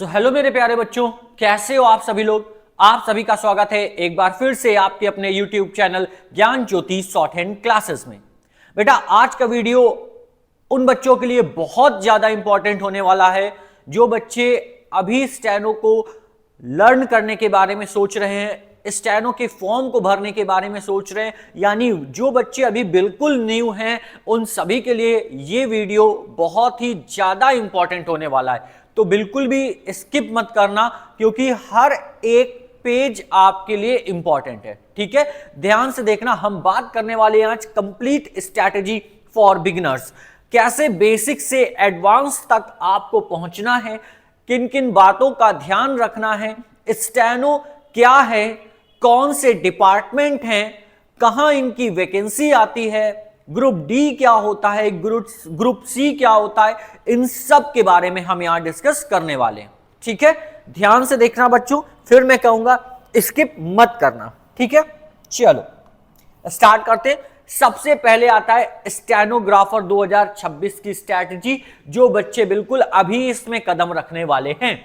Hello मेरे प्यारे बच्चों, कैसे हो आप सभी लोग। आप सभी का स्वागत है एक बार फिर से आपके अपने YouTube चैनल ज्ञान ज्योति शॉर्ट हैंड क्लासेस में। बेटा आज का वीडियो उन बच्चों के लिए बहुत ज्यादा इंपॉर्टेंट होने वाला है जो बच्चे अभी स्टेनो को लर्न करने के बारे में सोच रहे हैं, स्टेनो के फॉर्म को भरने के बारे में सोच रहे हैं, यानी जो बच्चे अभी बिल्कुल न्यू हैं उन सभी के लिए ये वीडियो बहुत ही ज्यादा इंपॉर्टेंट होने वाला है। तो बिल्कुल भी स्किप मत करना क्योंकि हर एक पेज आपके लिए इंपॉर्टेंट है। ठीक है, ध्यान से देखना। हम बात करने वाले हैं आज कंप्लीट स्ट्रैटेजी फॉर बिगिनर्स। कैसे बेसिक से एडवांस तक आपको पहुंचना है, किन किन बातों का ध्यान रखना है, स्टेनो क्या है, कौन से डिपार्टमेंट हैं, कहां इनकी वैकेंसी आती है, ग्रुप डी क्या होता है, ग्रुप सी क्या होता है, इन सब के बारे में हम यहां डिस्कस करने वाले हैं। ठीक है, ध्यान से देखना बच्चों, फिर मैं कहूंगा स्किप मत करना। ठीक है, चलो स्टार्ट करते हैं। सबसे पहले आता है स्टेनोग्राफर 2026 की स्ट्रैटेजी, जो बच्चे बिल्कुल अभी इसमें कदम रखने वाले हैं।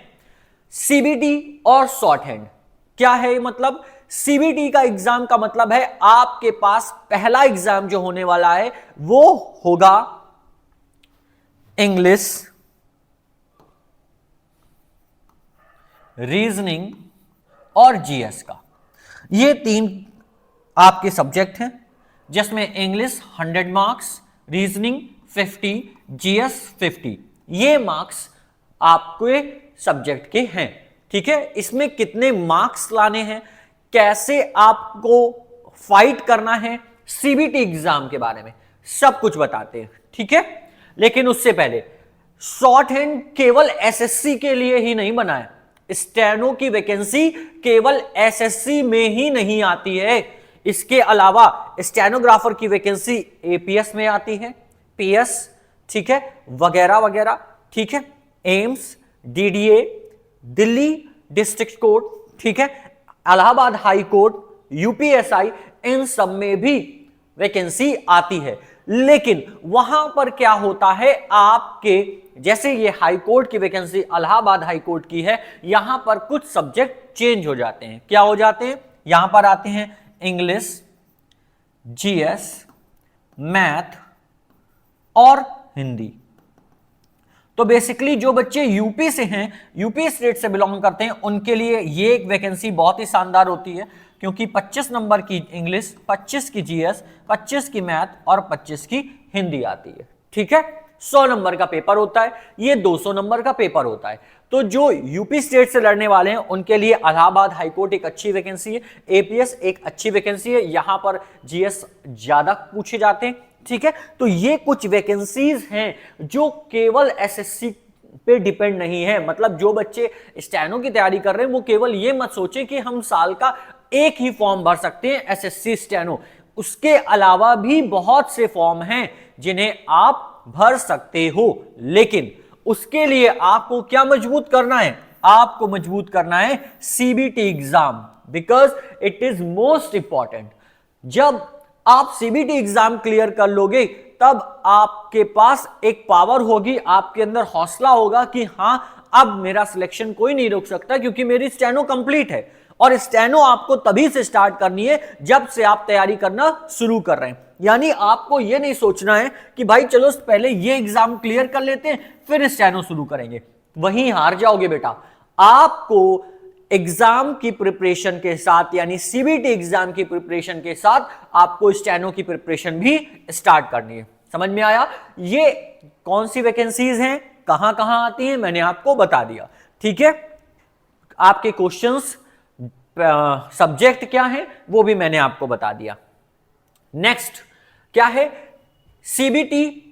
सीबीटी और शॉर्ट हैंड क्या है, मतलब सीबीटी का एग्जाम का मतलब है आपके पास पहला एग्जाम जो होने वाला है वो होगा इंग्लिश, रीजनिंग और जीएस का। ये तीन आपके सब्जेक्ट हैं जिसमें इंग्लिश 100 मार्क्स, रीजनिंग 50, जीएस 50। ये मार्क्स आपके सब्जेक्ट के हैं। ठीक है, इसमें कितने मार्क्स लाने हैं, कैसे आपको फाइट करना है, सीबीटी एग्जाम के बारे में सब कुछ बताते हैं। ठीक है, लेकिन उससे पहले शॉर्ट हैंड केवल एसएससी के लिए ही नहीं बना है। स्टेनो की वैकेंसी केवल एसएससी में ही नहीं आती है, इसके अलावा स्टेनोग्राफर की वैकेंसी एपीएस में आती है, पीएस, ठीक है, वगैरह वगैरह। ठीक है, AIIMS, DDA, Delhi district court, ठीक है, इलाहाबाद हाई कोर्ट, यूपीएसआई, इन सब में भी वैकेंसी आती है। लेकिन वहां पर क्या होता है, आपके जैसे ये हाई कोर्ट की वैकेंसी इलाहाबाद हाई कोर्ट की है, यहां पर कुछ सब्जेक्ट चेंज हो जाते हैं। क्या हो जाते हैं, यहां पर आते हैं इंग्लिश, जीएस, मैथ और हिंदी। तो बेसिकली जो बच्चे यूपी से हैं, यूपी स्टेट से बिलोंग करते हैं, उनके लिए ये एक वैकेंसी बहुत ही शानदार होती है क्योंकि 25 नंबर की इंग्लिश, 25 की जीएस, 25 की मैथ और 25 की हिंदी आती है। ठीक है, 100 नंबर का पेपर होता है, ये 200 नंबर का पेपर होता है। तो जो यूपी स्टेट से लड़ने वाले हैं उनके लिए इलाहाबाद हाईकोर्ट एक अच्छी वैकेंसी है, एपीएस एक अच्छी वैकेंसी है, यहां पर जीएस ज्यादा पूछे जाते हैं। ठीक है, तो ये कुछ वैकेंसीज हैं जो केवल एसएससी पे डिपेंड नहीं है। मतलब जो बच्चे स्टेनो की तैयारी कर रहे हैं वो केवल ये मत सोचे कि हम साल का एक ही फॉर्म भर सकते हैं एसएससी स्टेनो, उसके अलावा भी बहुत से फॉर्म हैं जिन्हें आप भर सकते हो। लेकिन उसके लिए आपको क्या मजबूत करना है, आपको मजबूत करना है CBT exam, because it is most important. जब आप सीबीटी एग्जाम क्लियर कर लोगे तब आपके पास एक पावर होगी, आपके अंदर हौसला होगा कि हां अब मेरा सिलेक्शन कोई नहीं रोक सकता क्योंकि मेरी स्टेनो कंप्लीट है। और स्टेनो आपको तभी से स्टार्ट करनी है जब से आप तैयारी करना शुरू कर रहे हैं। यानी आपको यह नहीं सोचना है कि भाई चलो पहले ये एग्जाम क्लियर कर लेते हैं फिर स्टेनो शुरू करेंगे, वहीं हार जाओगे बेटा। आपको एग्जाम की प्रिपरेशन के साथ, यानी सीबीटी एग्जाम की प्रिपरेशन के साथ आपको स्टेनो की प्रिपरेशन भी स्टार्ट करनी है। समझ में आया? ये कौन सी वैकेंसीज हैं, कहां कहां आती हैं, मैंने आपको बता दिया। ठीक है, आपके क्वेश्चंस, सब्जेक्ट क्या है वो भी मैंने आपको बता दिया। नेक्स्ट क्या है, सीबीटी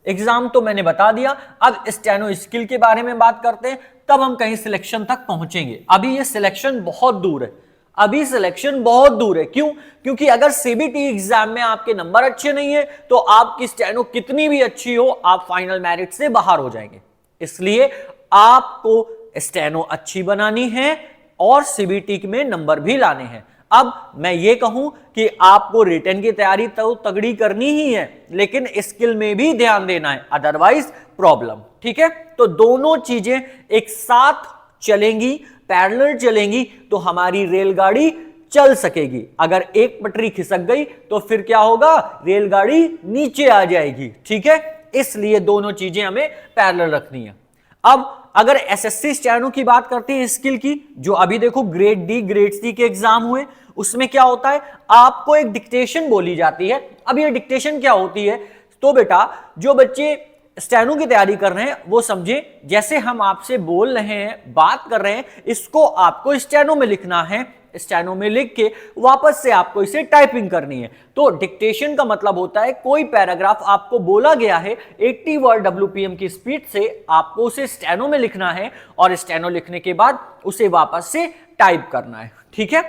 एग्जाम तो मैंने बता दिया। अब स्टेनो स्किल के बारे में बात करते हैं, तब हम कहीं सिलेक्शन तक पहुंचेंगे। अभी ये सिलेक्शन बहुत दूर है, अभी सिलेक्शन बहुत दूर है। क्यों? क्योंकि अगर सीबीटी एग्जाम में आपके नंबर अच्छे नहीं है तो आपकी स्टेनो कितनी भी अच्छी हो, आप फाइनल मेरिट से बाहर हो जाएंगे। इसलिए आपको स्टेनो अच्छी बनानी है और सीबीटी में नंबर भी लाने हैं। अब मैं ये कहूं कि आपको रिटन की तैयारी तो तगड़ी करनी ही है, लेकिन स्किल में भी ध्यान देना है, अदरवाइज प्रॉब्लम। ठीक है, तो दोनों चीजें एक साथ चलेंगी, पैरेलल चलेंगी, तो हमारी रेलगाड़ी चल सकेगी। अगर एक पटरी खिसक गई तो फिर क्या होगा, रेलगाड़ी नीचे आ जाएगी। ठीक है, इसलिए दोनों चीजें हमें पैरेलल रखनी है। अब अगर एसएससी स्टेनो की बात करते हैं स्किल की, जो अभी देखो ग्रेड डी ग्रेड सी के एग्जाम हुए, उसमें क्या होता है, आपको एक डिक्टेशन बोली जाती है। अब ये डिक्टेशन क्या होती है, तो बेटा जो बच्चे स्टेनो की तैयारी कर रहे हैं वो समझे, जैसे हम आपसे बोल रहे हैं, बात कर रहे हैं, इसको आपको स्टेनो में लिखना है, स्टेनो में लिख के वापस से आपको इसे टाइपिंग करनी है। तो डिक्टेशन का मतलब होता है कोई पैराग्राफ आपको बोला गया है 80 वर्ड WPM की स्पीड से, आपको उसे स्टेनो में लिखना है और स्टेनो लिखने के बाद उसे वापस से टाइप करना है। ठीक है,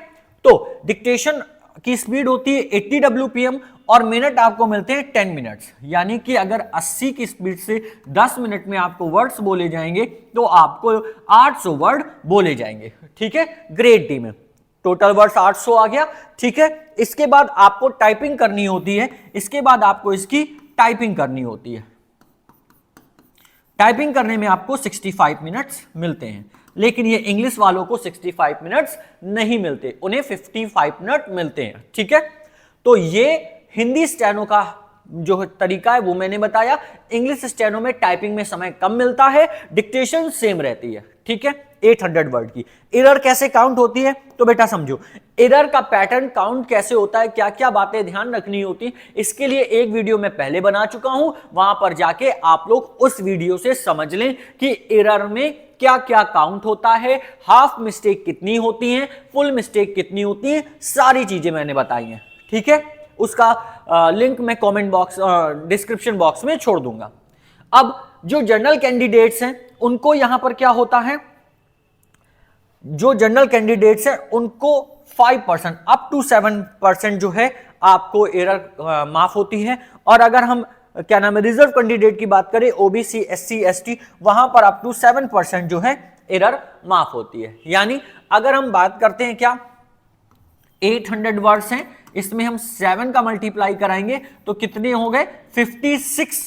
तो डिक्टेशन की स्पीड होती है 80 WPM और मिनट आपको मिलते हैं 10 मिनट्स, यानी कि अगर 80 की स्पीड से 10 मिनट में आपको वर्ड्स बोले जाएंगे तो आपको 800 वर्ड बोले जाएंगे। ठीक है, ग्रेड डी में टोटल वर्ड्स 800 आ गया। ठीक है, इसके बाद आपको टाइपिंग करनी होती है, इसके बाद आपको इसकी टाइपिंग करनी होती है। टाइपिंग करने में आपको 65 मिनट्स मिलते हैं, लेकिन ये इंग्लिश वालों को 65 मिनट्स नहीं मिलते, उन्हें 55 मिनट मिलते हैं। ठीक है, तो ये हिंदी स्टेनो का जो तरीका है वो मैंने बताया। इंग्लिश स्टेनो में टाइपिंग में समय कम मिलता है, डिक्टेशन सेम रहती है। ठीक है, 800 वर्ड की। एरर कैसे काउंट होती है, तो बेटा समझो एरर का पैटर्न काउंट कैसे होता है, क्या क्या बातें ध्यान रखनी होती, इसके लिए एक वीडियो मैं पहले बना चुका हूं, वहां पर जाके आप लोग उस वीडियो से समझ लें कि एरर में क्या क्या काउंट होता है, हाफ मिस्टेक कितनी होती है, फुल मिस्टेक कितनी होती है, सारी चीजें मैंने बताई हैं। ठीक है, उसका लिंक मैं कमेंट बॉक्स डिस्क्रिप्शन बॉक्स में छोड़ दूंगा। अब जो जनरल कैंडिडेट्स हैं उनको यहां पर क्या होता है, जो जनरल कैंडिडेट्स हैं उनको 5% अप टू 7% जो है आपको एरर माफ होती है। और अगर हम क्या नाम है रिजर्व कैंडिडेट की बात करें, ओबीसी SC ST, वहां पर अप टू 7% जो है एरर माफ होती है। यानी अगर हम बात करते हैं क्या 800 वर्ड्स हैं, इसमें हम 7 का मल्टीप्लाई कराएंगे तो कितने हो गए 56।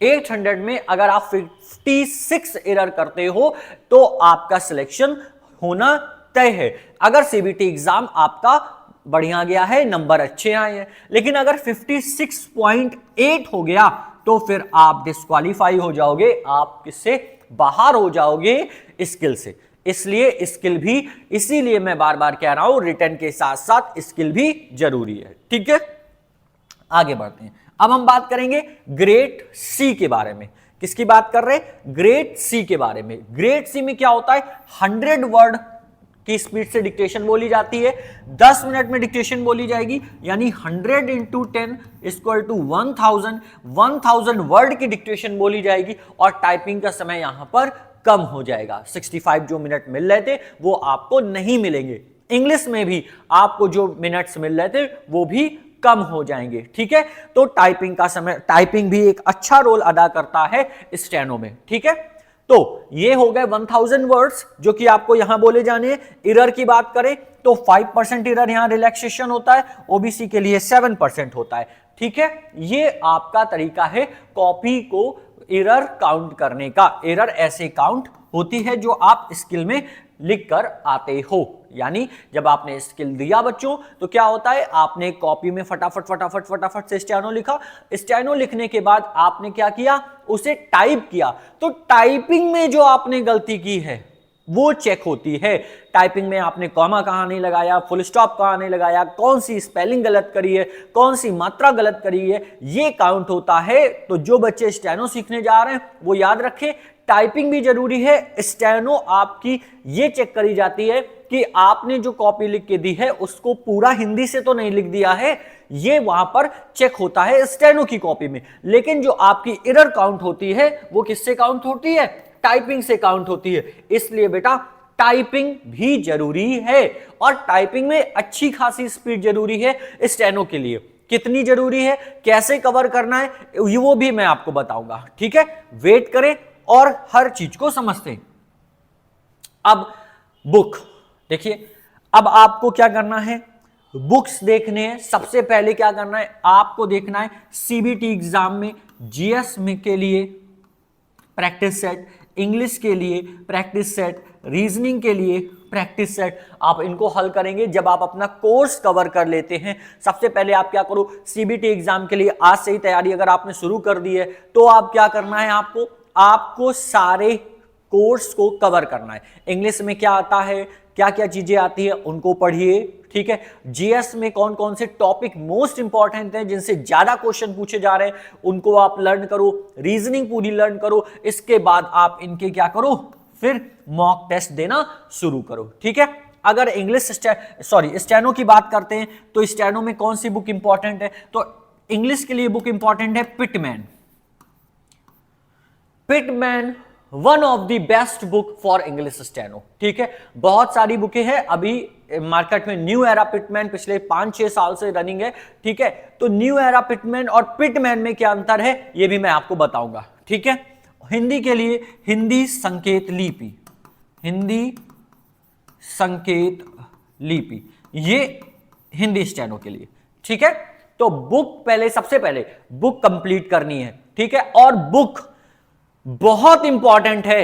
800 में अगर आप 56 एरर करते हो तो आपका सिलेक्शन होना तय है। अगर सीबीटी एग्जाम आपका बढ़िया गया है, नंबर अच्छे आए हैं, लेकिन अगर 56.8 हो गया तो फिर आप डिस्क्वालीफाई हो जाओगे, आप किससे बाहर हो जाओगे, स्किल से। इसलिए स्किल भी, इसीलिए मैं बार बार कह रहा हूं रिटन के साथ साथ स्किल भी जरूरी है। ठीक है, आगे बढ़ते हैं। अब हम बात करेंगे ग्रेड सी के बारे में। किसकी बात कर रहे हैं, ग्रेड सी के बारे में। ग्रेड सी में क्या होता है, 100 वर्ड की स्पीड से डिक्टेशन बोली जाती है, 10 मिनट में डिक्टेशन बोली जाएगी, यानी 100 इंटू 10 इक्वल टू 1000 वर्ड की डिक्टेशन बोली जाएगी और टाइपिंग का समय यहां पर कम हो जाएगा। 65 जो मिनट मिल रहे थे वो आपको नहीं मिलेंगे। इंग्लिश में भी आपको जो मिनट्स मिल रहे थे वो भी कम हो जाएंगे। ठीक है, तो टाइपिंग का समय, टाइपिंग भी एक अच्छा रोल अदा करता है स्टेनो में। ठीक है, तो ये हो गए 1000 वर्ड्स जो कि आपको यहां बोले जाने हैं। एरर की बात करें तो 5% एरर यहां रिलैक्सेशन होता है, ओबीसी के लिए 7% होता है। ठीक है, ये आपका तरीका है कॉपी को एरर काउंट करने का। एरर ऐसे काउंट होती है जो आप स्किल में लिख कर आते हो, यानी जब आपने स्किल दिया बच्चों तो क्या होता है, आपने कॉपी में फटाफट से स्टेनो लिखा, स्टेनो लिखने के बाद आपने क्या किया, उसे टाइप किया, तो टाइपिंग में जो आपने गलती की है वो चेक होती है। टाइपिंग में आपने कॉमा कहां नहीं लगाया, फुल स्टॉप कहां नहीं लगाया, कौन सी स्पेलिंग गलत करी है, कौन सी मात्रा गलत करी है, ये काउंट होता है। तो जो बच्चे स्टेनो सीखने जा रहे हैं वो याद रखें, टाइपिंग भी जरूरी है। स्टेनो आपकी ये चेक करी जाती है कि आपने जो कॉपी लिख के दी है उसको पूरा हिंदी से तो नहीं लिख दिया है, ये वहां पर चेक होता है स्टेनो की कॉपी में। लेकिन जो आपकी एरर काउंट होती है वो किससे काउंट होती है, टाइपिंग से काउंट होती है। इसलिए बेटा टाइपिंग भी जरूरी है और टाइपिंग में अच्छी खासी स्पीड जरूरी है स्टेनो के लिए। कितनी जरूरी है, कैसे कवर करना है, वो भी मैं आपको बताऊंगा। ठीक है, वेट करें और हर चीज को समझते हैं। अब बुक देखिए, अब आपको क्या करना है, बुक्स देखने हैं। सबसे पहले क्या करना है, आपको देखना है सीबीटी एग्जाम में जीएस में के लिए प्रैक्टिस सेट, इंग्लिश के लिए प्रैक्टिस सेट, रीजनिंग के लिए प्रैक्टिस सेट। आप इनको हल करेंगे जब आप अपना कोर्स कवर कर लेते हैं। सबसे पहले आप क्या करो, सीबीटी एग्जाम के लिए आज से ही तैयारी अगर आपने शुरू कर दी है तो आप क्या करना है, आपको सारे कोर्स को कवर करना है। इंग्लिश में क्या आता है, क्या क्या चीजें आती है, उनको पढ़िए, ठीक है। जीएस में कौन कौन से टॉपिक मोस्ट इंपॉर्टेंट हैं, जिनसे ज्यादा क्वेश्चन पूछे जा रहे हैं, उनको आप लर्न करो। रीजनिंग पूरी लर्न करो। इसके बाद आप इनके क्या करो, फिर मॉक टेस्ट देना शुरू करो, ठीक है। अगर इंग्लिश स्टेनो की बात करते हैं तो स्टेनो में कौन सी बुक इंपॉर्टेंट है, तो इंग्लिश के लिए बुक इंपॉर्टेंट है Pitman. Pitman one of the best book for English steno, ठीक है। बहुत सारी बुकें हैं अभी मार्केट में। न्यू एरा पिटमैन पिछले 5-6 साल से रनिंग है, ठीक है। तो न्यू एरा पिटमैन और पिटमैन में क्या अंतर है ये भी मैं आपको बताऊंगा, ठीक है। हिंदी के लिए हिंदी संकेत लिपि, हिंदी संकेत लिपि, ये हिंदी स्टेनो के लिए, ठीक है। तो बुक पहले, सबसे पहले बुक कंप्लीट करनी है, ठीक है। और बुक बहुत इंपॉर्टेंट है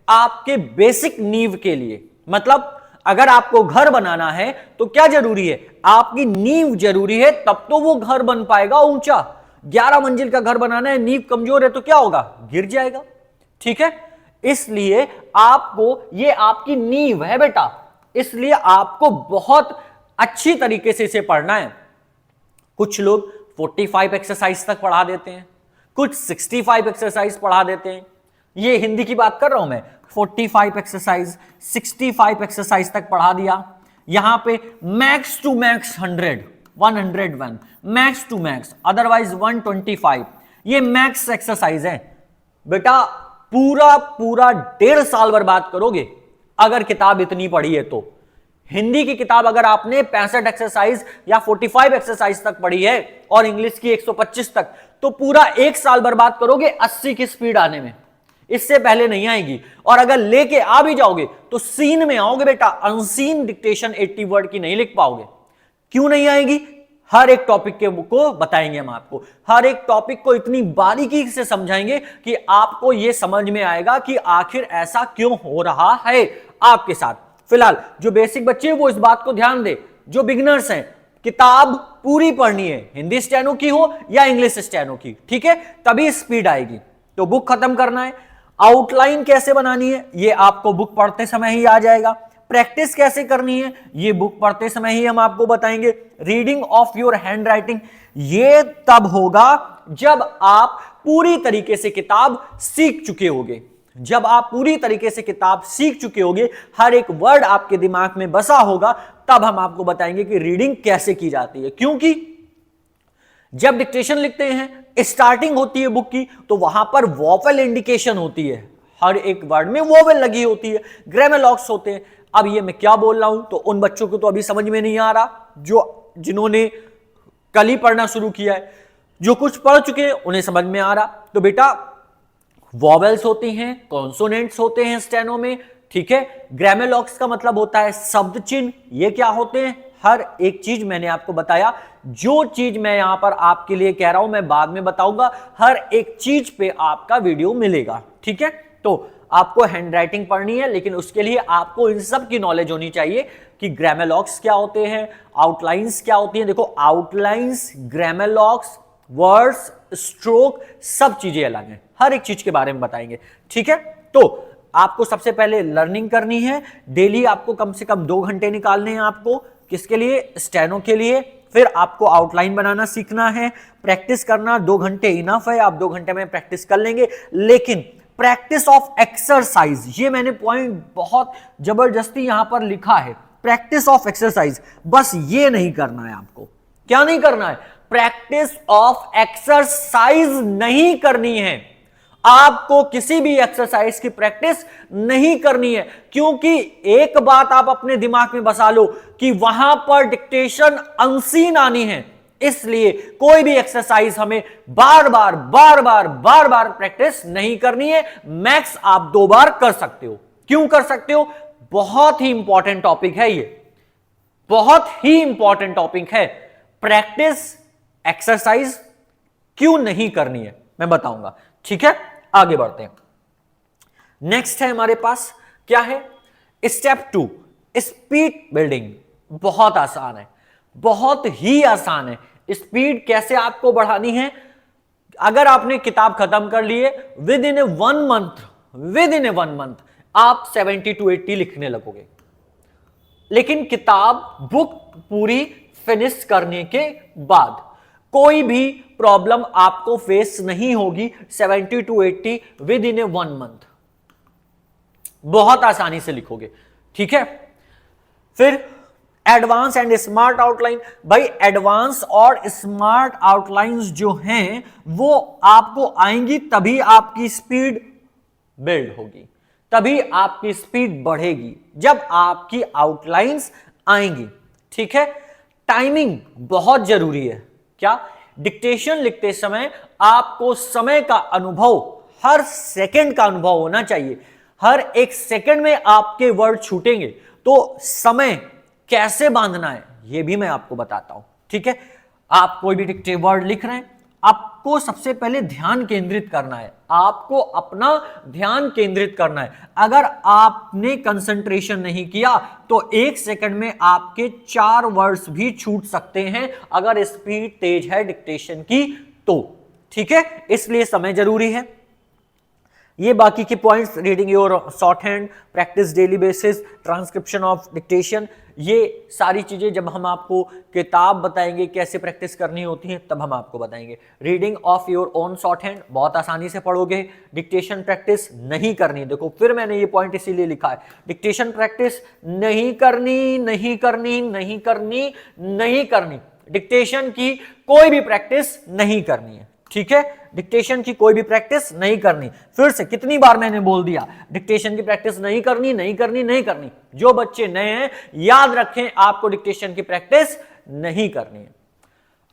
आपके बेसिक नींव के लिए। मतलब अगर आपको घर बनाना है तो क्या जरूरी है, आपकी नींव जरूरी है, तब तो वो घर बन पाएगा ऊंचा। 11 मंजिल का घर बनाना है, नींव कमजोर है तो क्या होगा, गिर जाएगा, ठीक है। इसलिए आपको, ये आपकी नींव है बेटा, इसलिए आपको बहुत अच्छी तरीके से इसे पढ़ना है। कुछ लोग 45 एक्सरसाइज तक पढ़ा देते हैं, कुछ 65 एक्सरसाइज पढ़ा देते हैं। ये हिंदी की बात कर रहा हूं मैं। 45 एक्सरसाइज, 65 एक्सरसाइज तक पढ़ा दिया। यहां पे max to max 100, 101, max to max, otherwise 125, ये मैक्स एक्सरसाइज है बेटा। पूरा 1.5 साल बर्बाद करोगे अगर किताब इतनी पढ़ी है तो। हिंदी की किताब अगर आपने 65 एक्सरसाइज या 45 एक्सरसाइज तक पढ़ी है और इंग्लिश की 125 तक, तो पूरा 1 साल बर्बाद करोगे 80 की स्पीड आने में, इससे पहले नहीं आएगी। और अगर लेके आ भी जाओगे तो सीन में आओगे बेटा, अनसीन डिक्टेशन 80 वर्ड की नहीं लिख पाओगे। क्यों नहीं आएगी, हर एक टॉपिक के को बताएंगे हम आपको, हर एक टॉपिक को इतनी बारीकी से समझाएंगे कि आपको यह समझ में आएगा कि आखिर ऐसा क्यों हो रहा है आपके साथ। फिलहाल जो बेसिक बच्चे हैं वो इस बात को ध्यान दे, जो बिगिनर्स हैं किताब पूरी पढ़नी है, हिंदी स्टेनो की हो या इंग्लिश स्टेनो की, ठीक है, तभी स्पीड आएगी। तो बुक खत्म करना है। आउटलाइन कैसे बनानी है ये आपको बुक पढ़ते समय ही आ जाएगा। प्रैक्टिस कैसे करनी है ये बुक पढ़ते समय ही हम आपको बताएंगे। Reading of your hand writing ये तब होगा जब आप पूरी तरीके से किताब सीख चुके होगे। जब आप पूरी तरीके से किताब सीख चुके होगे, हर एक वर्ड आपके दिमाग में बसा होगा, तब हम आपको बताएंगे कि रीडिंग कैसे की जाती है। क्योंकि जब डिक्टेशन लिखते हैं, स्टार्टिंग होती है बुक की, तो वहां पर वोवेल इंडिकेशन होती है, हर एक वर्ड में वोवेल लगी होती है, ग्रामर लॉक्स होते हैं। अब ये मैं क्या बोल रहा हूं तो उन बच्चों को तो अभी समझ में नहीं आ रहा जिन्होंने कल ही पढ़ना शुरू किया है। जो कुछ पढ़ चुके हैं उन्हें समझ में आ रहा। तो बेटा वॉवेल्स होती हैं, कॉन्सोनेंट्स होते हैं स्टेनो में, ठीक है। ग्रामर लॉक्स का मतलब होता है शब्द चिन्ह, ये क्या होते हैं, हर एक चीज मैंने आपको बताया। जो चीज मैं यहां पर आपके लिए कह रहा हूं मैं बाद में बताऊंगा, हर एक चीज पे आपका वीडियो मिलेगा, ठीक है। तो आपको हैंडराइटिंग पढ़नी है, लेकिन उसके लिए आपको इन सब की नॉलेज होनी चाहिए कि ग्रामर लॉक्स क्या होते हैं, आउटलाइंस क्या होती हैं। देखो outlines, grammar locks, words, stroke, सब चीजें अलग हैं, हर एक चीज के बारे में बताएंगे, ठीक है। तो आपको सबसे पहले लर्निंग करनी है। डेली आपको कम से कम 2 घंटे निकालने हैं आपको, किसके लिए, स्टेनो के लिए। फिर आपको आउटलाइन बनाना सीखना है, प्रैक्टिस करना। 2 घंटे इनफ है, आप 2 घंटे में प्रैक्टिस कर लेंगे। लेकिन प्रैक्टिस ऑफ एक्सरसाइज, ये मैंने पॉइंट बहुत जबरदस्ती यहां पर लिखा है, प्रैक्टिस ऑफ एक्सरसाइज। बस ये नहीं करना है आपको। क्या नहीं करना है, प्रैक्टिस ऑफ एक्सरसाइज नहीं करनी है। आपको किसी भी एक्सरसाइज की प्रैक्टिस नहीं करनी है, क्योंकि एक बात आप अपने दिमाग में बसा लो कि वहां पर डिक्टेशन अनसीन आनी है। इसलिए कोई भी एक्सरसाइज हमें बार बार प्रैक्टिस नहीं करनी है। मैक्स आप 2 बार कर सकते हो। क्यों कर सकते हो, बहुत ही इंपॉर्टेंट टॉपिक है ये। बहुत ही इंपॉर्टेंट टॉपिक है। प्रैक्टिस एक्सरसाइज क्यों नहीं करनी है मैं बताऊंगा, ठीक है। आगे बढ़ते हैं। नेक्स्ट है हमारे पास क्या है, स्टेप 2 स्पीड बिल्डिंग। बहुत आसान है, बहुत ही आसान है। स्पीड कैसे आपको बढ़ानी है, अगर आपने किताब खत्म कर लिए विद इन ए 1 मंथ आप 70 to 80 लिखने लगोगे। लेकिन किताब बुक पूरी फिनिश करने के बाद कोई भी प्रॉब्लम आपको फेस नहीं होगी। 70 to 80 with in A 1 month बहुत आसानी से लिखोगे, ठीक है। फिर एडवांस एंड स्मार्ट आउटलाइन। भाई एडवांस और स्मार्ट आउटलाइंस जो हैं वो आपको आएंगी तभी आपकी स्पीड बिल्ड होगी, तभी आपकी स्पीड बढ़ेगी जब आपकी आउटलाइंस आएंगी, ठीक है। टाइमिंग बहुत जरूरी है। क्या, डिक्टेशन लिखते समय आपको समय का अनुभव, हर सेकंड का अनुभव होना चाहिए। हर एक सेकंड में आपके वर्ड छूटेंगे तो समय कैसे बांधना है यह भी मैं आपको बताता हूं, ठीक है। आप कोई भी डिक्टेटिव वर्ड लिख रहे हैं, आपको सबसे पहले ध्यान केंद्रित करना है, आपको अपना ध्यान केंद्रित करना है। अगर आपने कंसंट्रेशन नहीं किया तो 1 सेकंड में आपके 4 वर्ड्स भी छूट सकते हैं अगर स्पीड तेज है डिक्टेशन की तो, ठीक है। इसलिए समय जरूरी है। ये बाकी के points, reading your short hand, practice daily basis, transcription of dictation, ये सारी चीजें जब हम आपको किताब बताएंगे कैसे प्रैक्टिस करनी होती है तब हम आपको बताएंगे। Reading of your own short hand बहुत आसानी से पढ़ोगे। डिक्टेशन प्रैक्टिस नहीं करनी, देखो फिर मैंने ये पॉइंट इसीलिए लिखा है, डिक्टेशन प्रैक्टिस नहीं करनी, नहीं करनी, नहीं करनी, नहीं करनी। डिक्टेशन की कोई भी प्रैक्टिस नहीं करनी है, ठीक है। डिक्टेशन की कोई भी प्रैक्टिस नहीं करनी। फिर से कितनी बार मैंने बोल दिया, डिक्टेशन की प्रैक्टिस नहीं करनी, नहीं करनी, नहीं करनी। जो बच्चे नए हैं याद रखें आपको डिक्टेशन की प्रैक्टिस नहीं करनी है।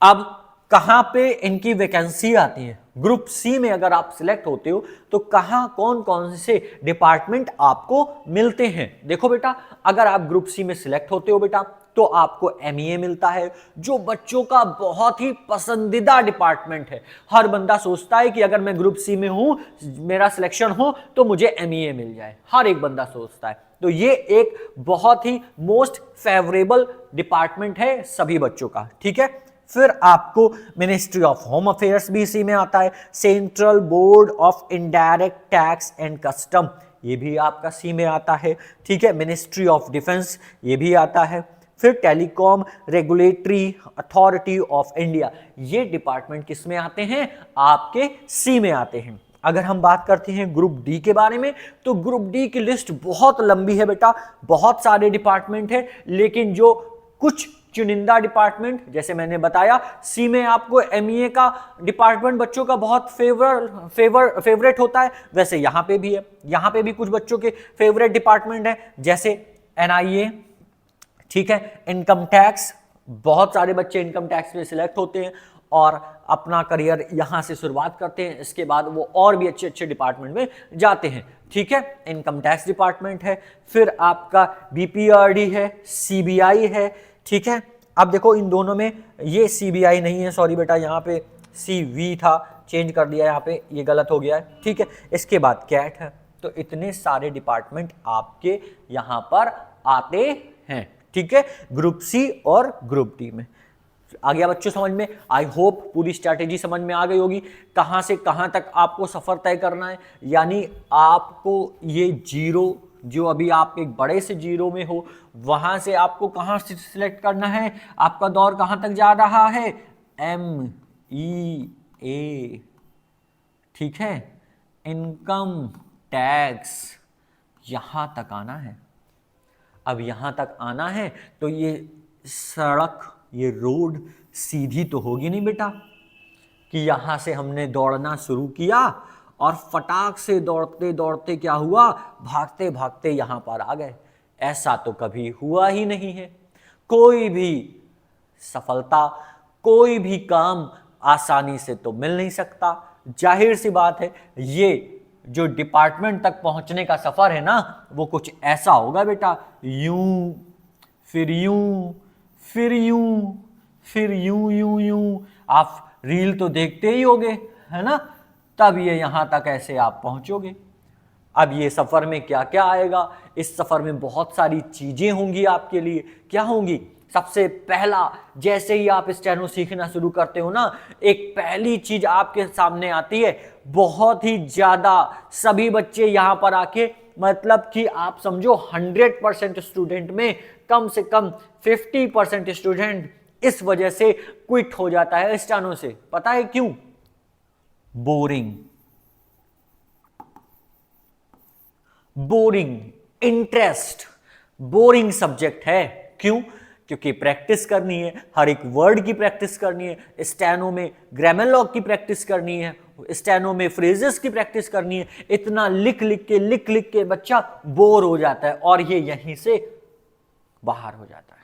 अब कहां पे इनकी वैकेंसी आती है, ग्रुप सी में अगर आप सिलेक्ट होते हो तो कहां कौन कौन से डिपार्टमेंट आपको मिलते हैं। देखो बेटा, अगर आप ग्रुप सी में सिलेक्ट होते हो बेटा तो आपको एमईए मिलता है, जो बच्चों का बहुत ही पसंदीदा डिपार्टमेंट है। हर बंदा सोचता है कि अगर मैं ग्रुप सी में हूं, मेरा सिलेक्शन हो तो मुझे एमईए मिल जाए, हर एक बंदा सोचता है। तो ये एक बहुत ही मोस्ट फेवरेबल डिपार्टमेंट है सभी बच्चों का, ठीक है। फिर आपको मिनिस्ट्री ऑफ होम अफेयर्स भी इसी में आता है, central board of indirect tax and custom ये भी आपका सी में आता है, ठीक है। मिनिस्ट्री ऑफ डिफेंस ये भी आता है। फिर telecom regulatory authority of India, ये डिपार्टमेंट किस में आते हैं, आपके सी में आते हैं। अगर हम बात करते हैं ग्रुप डी के बारे में तो ग्रुप डी की लिस्ट बहुत लंबी है बेटा, बहुत सारे डिपार्टमेंट है, लेकिन जो कुछ चुनिंदा डिपार्टमेंट, जैसे मैंने बताया सी में आपको एमईए का डिपार्टमेंट बच्चों का बहुत फेवरेट होता है, वैसे यहाँ पे भी है, यहाँ पे भी कुछ बच्चों के फेवरेट डिपार्टमेंट है, जैसे एनआईए, ठीक है। इनकम टैक्स, बहुत सारे बच्चे इनकम टैक्स में सिलेक्ट होते हैं और अपना करियर यहां से शुरुआत करते हैं, इसके बाद वो और भी अच्छे अच्छे डिपार्टमेंट में जाते हैं, ठीक है। इनकम टैक्स डिपार्टमेंट है। फिर आपका बीपीआरडी है, सीबीआई है, ठीक है। अब देखो इन दोनों में ये सीबीआई नहीं है, सॉरी बेटा, यहाँ पे सीवी था, चेंज कर दिया यहाँ पे, ये गलत हो गया है, ठीक है। इसके बाद कैट है। तो इतने सारे डिपार्टमेंट आपके यहाँ पर आते हैं, ठीक है, ग्रुप सी और ग्रुप डी में। आ गया बच्चों समझ में? आई होप पूरी स्ट्रैटेजी समझ में आ गई होगी, कहां से कहां तक आपको सफर तय करना है। यानी आपको ये जीरो, जो अभी आप एक बड़े से जीरो में हो, वहां से आपको कहां से सिलेक्ट करना है, आपका दौर कहां तक जा रहा है, MEA, ठीक है, इनकम टैक्स, यहां तक आना है। अब यहां तक आना है तो ये सड़क, ये रोड सीधी तो होगी नहीं बेटा कि यहां से हमने दौड़ना शुरू किया और फटाक से दौड़ते दौड़ते क्या हुआ, भागते भागते यहां पर आ गए। ऐसा तो कभी हुआ ही नहीं है। कोई भी सफलता, कोई भी काम आसानी से तो मिल नहीं सकता। जाहिर सी बात है, ये जो डिपार्टमेंट तक पहुंचने का सफर है ना, वो कुछ ऐसा होगा बेटा, यूं फिर यूं, फिर यूं, फिर यूं यूं यूं। आप रील तो देखते ही होगे, है ना? तब ये यहां तक ऐसे आप पहुंचोगे। अब ये सफर में क्या क्या आएगा? इस सफर में बहुत सारी चीजें होंगी आपके लिए। क्या होंगी? सबसे पहला, जैसे ही आप स्टेनो सीखना शुरू करते हो ना, एक पहली चीज आपके सामने आती है, बहुत ही ज्यादा सभी बच्चे यहां पर आके, मतलब कि आप समझो 100% स्टूडेंट में कम से कम 50% स्टूडेंट इस वजह से क्विट हो जाता है स्टेनो से। पता है क्यों? Boring, boring, interest, boring subject है। क्यों? क्योंकि प्रैक्टिस करनी है, हर एक वर्ड की प्रैक्टिस करनी है, स्टेनो में ग्रामर लॉग की प्रैक्टिस करनी है, स्टेनो में फ्रेजेस की प्रैक्टिस करनी है। इतना लिख लिख के बच्चा बोर हो जाता है और ये यहीं से बाहर हो जाता है।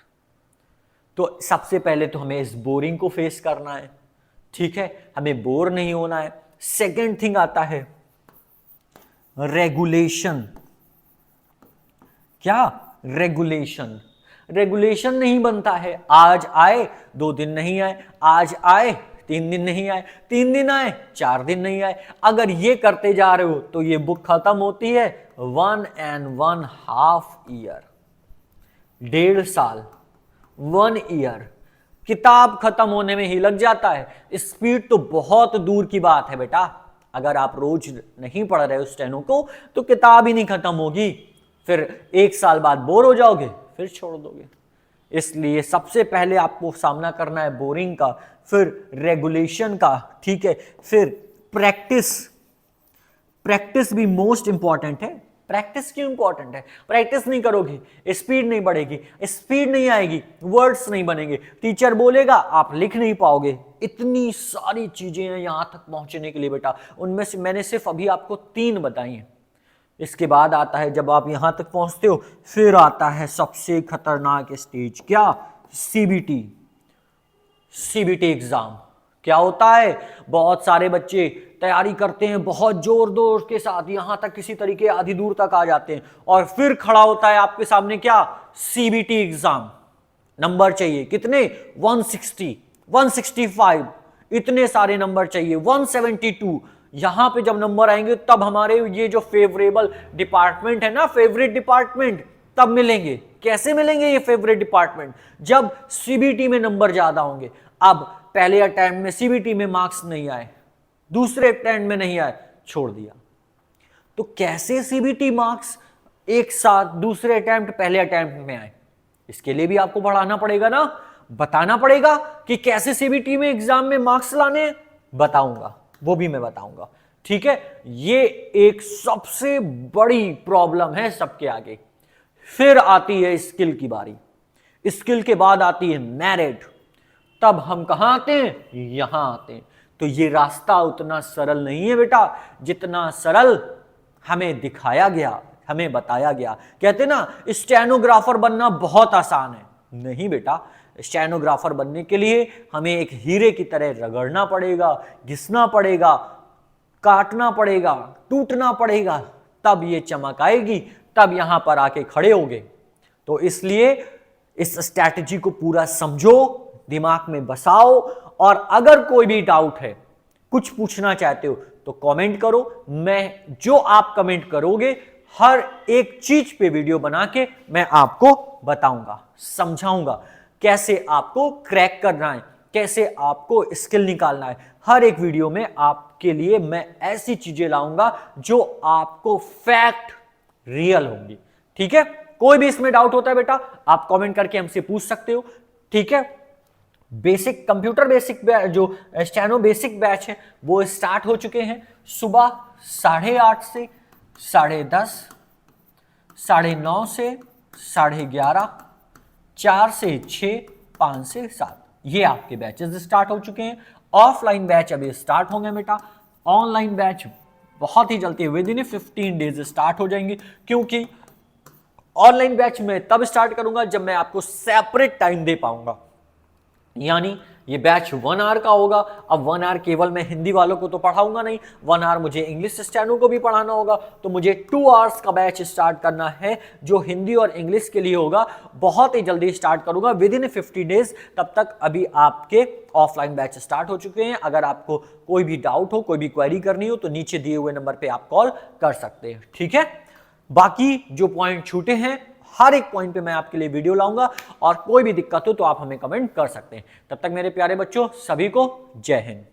तो सबसे पहले तो हमें इस बोरिंग को फेस करना है, ठीक है? हमें बोर नहीं होना है। सेकेंड थिंग आता है रेगुलेशन। क्या? रेगुलेशन। रेगुलेशन नहीं बनता है, आज आए 2 दिन नहीं आए, आज आए 3 दिन नहीं आए, 3 दिन आए 4 दिन नहीं आए। अगर ये करते जा रहे हो तो ये बुक खत्म होती है 1.5 ईयर, 1.5 साल, 1 ईयर किताब खत्म होने में ही लग जाता है। स्पीड तो बहुत दूर की बात है बेटा। अगर आप रोज नहीं पढ़ रहे हो स्टेनो को तो किताब ही नहीं खत्म होगी, फिर 1 साल बाद बोर हो जाओगे, फिर छोड़ दोगे। इसलिए सबसे पहले आपको सामना करना है बोरिंग का, फिर रेगुलेशन का, ठीक है? फिर प्रैक्टिस। प्रैक्टिस भी मोस्ट इंपॉर्टेंट है। प्रैक्टिस क्यों इंपॉर्टेंट है? प्रैक्टिस नहीं करोगे स्पीड नहीं बढ़ेगी, स्पीड नहीं आएगी, वर्ड्स नहीं बनेंगे, टीचर बोलेगा आप लिख नहीं पाओगे। इतनी सारी चीजें हैं यहां तक पहुंचने के लिए बेटा, उनमें से मैंने सिर्फ अभी आपको 3 बताई हैं। इसके बाद आता है, जब आप यहां तक पहुंचते हो, फिर आता है सबसे खतरनाक स्टेज। क्या? सीबीटी। सीबीटी एग्जाम क्या होता है? बहुत सारे बच्चे तैयारी करते हैं बहुत जोर जोर के साथ, यहां तक किसी तरीके आधी दूर तक आ जाते हैं, और फिर खड़ा होता है आपके सामने क्या? CBT exam. नंबर चाहिए कितने? 160, 165, इतने सारे नंबर चाहिए, 172। यहां पे जब नंबर आएंगे तब हमारे ये जो फेवरेबल डिपार्टमेंट है ना, फेवरेट डिपार्टमेंट, तब मिलेंगे। कैसे मिलेंगे ये फेवरेट डिपार्टमेंट? जब सीबीटी में नंबर ज्यादा होंगे। अब पहले अटेम्प्ट में सीबीटी में मार्क्स नहीं आए, दूसरे अटेम्प्ट में नहीं आए, छोड़ दिया। तो कैसे सीबीटी मार्क्स एक साथ दूसरे अटेम्प्ट पहले अटेम्प्ट में आए? इसके लिए भी आपको पढ़ाना पड़ेगा ना, बताना पड़ेगा कि कैसे सीबीटी में एग्जाम में मार्क्स लाने। बताऊंगा, वो भी मैं बताऊंगा, ठीक है? ये एक सबसे बड़ी प्रॉब्लम है सबके आगे। फिर आती है स्किल की बारी। स्किल के बाद आती है मेरिट। तब हम कहां आते हैं? यहां आते हैं। तो ये रास्ता उतना सरल नहीं है बेटा जितना सरल हमें दिखाया गया, हमें बताया गया। कहते ना स्टेनोग्राफर बनना बहुत आसान है। नहीं बेटा, स्टेनोग्राफर बनने के लिए हमें एक हीरे की तरह रगड़ना पड़ेगा, घिसना पड़ेगा, काटना पड़ेगा, टूटना पड़ेगा, तब ये चमक आएगी, तब यहां पर आके खड़े होगे। तो इसलिए इस स्ट्रैटेजी को पूरा समझो, दिमाग में बसाओ, और अगर कोई भी डाउट है, कुछ पूछना चाहते हो तो कमेंट करो। मैं जो आप कमेंट करोगे हर एक चीज पे वीडियो बना के मैं आपको बताऊंगा, समझाऊंगा कैसे आपको क्रैक करना है, कैसे आपको स्किल निकालना है। हर एक वीडियो में आपके लिए मैं ऐसी चीजें लाऊंगा जो आपको फैक्ट रियल होंगी, ठीक है? कोई भी इसमें डाउट होता है बेटा आप कमेंट करके हमसे पूछ सकते हो, ठीक है? बेसिक कंप्यूटर बेसिक जो स्टेनो बेसिक बैच है वो स्टार्ट हो चुके हैं। सुबह 8:30 से 10:30, 9:30 से 11:30, 4 से 6, 5 से 7, ये आपके बैचेस स्टार्ट हो चुके हैं। ऑफलाइन बैच अभी स्टार्ट होंगे बेटा, ऑनलाइन बैच बहुत ही जल्दी विद इन 15 डेज स्टार्ट हो जाएंगे, क्योंकि ऑनलाइन बैच में तब स्टार्ट करूंगा जब मैं आपको सेपरेट टाइम दे पाऊंगा। यानी ये बैच 1 आवर का होगा। अब 1 आवर केवल मैं हिंदी वालों को तो पढ़ाऊंगा नहीं, 1 आवर मुझे इंग्लिश स्टैनो को भी पढ़ाना होगा। तो मुझे 2 आवर्स का बैच स्टार्ट करना है जो हिंदी और इंग्लिश के लिए होगा। बहुत ही जल्दी स्टार्ट करूंगा, विद इन 50 डेज। तब तक अभी आपके ऑफलाइन बैच स्टार्ट हो चुके हैं। अगर आपको कोई भी डाउट हो, कोई भी क्वेरी करनी हो, तो नीचे दिए हुए नंबर पर आप कॉल कर सकते हैं, ठीक है। बाकी जो पॉइंट छूटे हैं, हर एक पॉइंट पे मैं आपके लिए वीडियो लाऊंगा, और कोई भी दिक्कत हो तो आप हमें कमेंट कर सकते हैं। तब तक मेरे प्यारे बच्चों, सभी को जय हिंद।